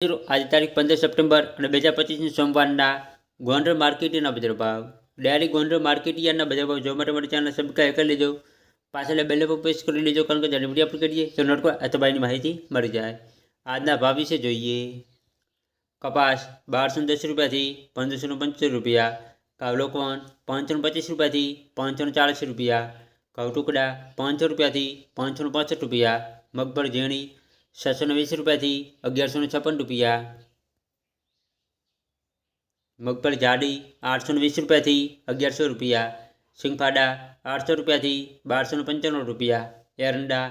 आज तारीख 15 સપ્ટેમ્બર અને 2025 સોમવારના ગોંડલ માર્કેટના બજાર ભાવ ડાયરી ગોંડલ માર્કેટ યાર્ડના બજાર ભાવ જોવા માટે મારી ચેનલ સબસ્ક્રાઈબ કરી લેજો, પાછળ બેલ પર પ્રેસ કરી લેજો, કારણ કે જ્યારે વિડીયો અપલોડ કરીએ તો નોટિફિકેશન અથવા બાયની માહિતી મળી જાય। આજના ભાવ વિશે જોઈએ। કપાસ 1210 રૂપિયાથી 1575 રૂપિયા, ઘઉં લોકવન 525 રૂપિયાથી 540 રૂપિયા, ઘઉં ટુકડા 500 રૂપિયાથી 565 રૂપિયા, મગફળી ઝીણી 620 રૂપિયાથી 1156 રૂપિયા, મગફળી જાડી 820 રૂપિયાથી 1100 રૂપિયા, સિંગફાડા 800 રૂપિયાથી 1295 રૂપિયા, એરંડા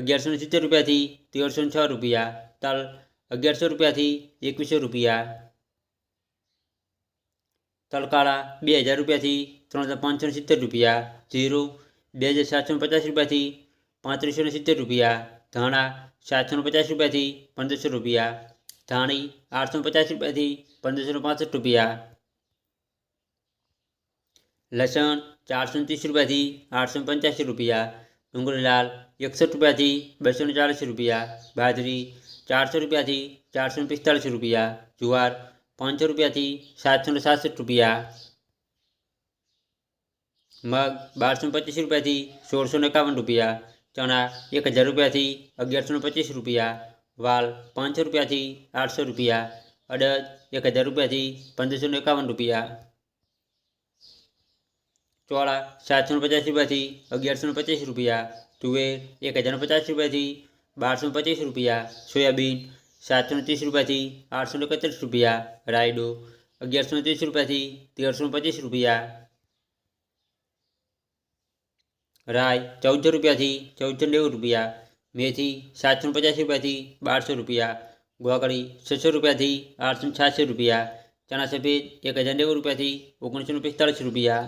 1170 રૂપિયાથી 1306 રૂપિયા, તલ 1100 રૂપિયાથી 2100 રૂપિયા, તલકાળા 2000 રૂપિયાથી 3570 રૂપિયા, જીરું 2750 રૂપિયાથી 3570 રૂપિયા, ધાણા 750 રૂપિયાથી 1500 રૂપિયા, ધાણી 850 રૂપિયાથી 1565 રૂપિયા, લસણ 430 રૂપિયાથી 885 રૂપિયા, ડુંગળી લાલ 61 રૂપિયાથી 240 રૂપિયા, બાજરી 400 રૂપિયાથી 445 રૂપિયા, જુવાર 500 રૂપિયાથી 767 રૂપિયા, મગ 1225 રૂપિયાથી 1651 રૂપિયા, ચણા 1000 રૂપિયાથી 1125 રૂપિયા, વાલ 500 રૂપિયાથી 800 રૂપિયા, અડદ 1000 રૂપિયાથી 1551 રૂપિયા, ચોળા 750 રૂપિયાથી 1125 રૂપિયા, તુવેર 1050 રૂપિયાથી 1225 રૂપિયા, સોયાબીન 730 રૂપિયાથી 831 રૂપિયા, રાયડો 1130 રૂપિયાથી 1325 રૂપિયા, રાય 1400 રૂપિયાથી 1490 રૂપિયા, મેથી 750 રૂપિયાથી 1200 રૂપિયા, ગોગળી 600 રૂપિયાથી 886 રૂપિયા, ચણા સફેદ 1090 રૂપિયાથી 1945 રૂપિયા।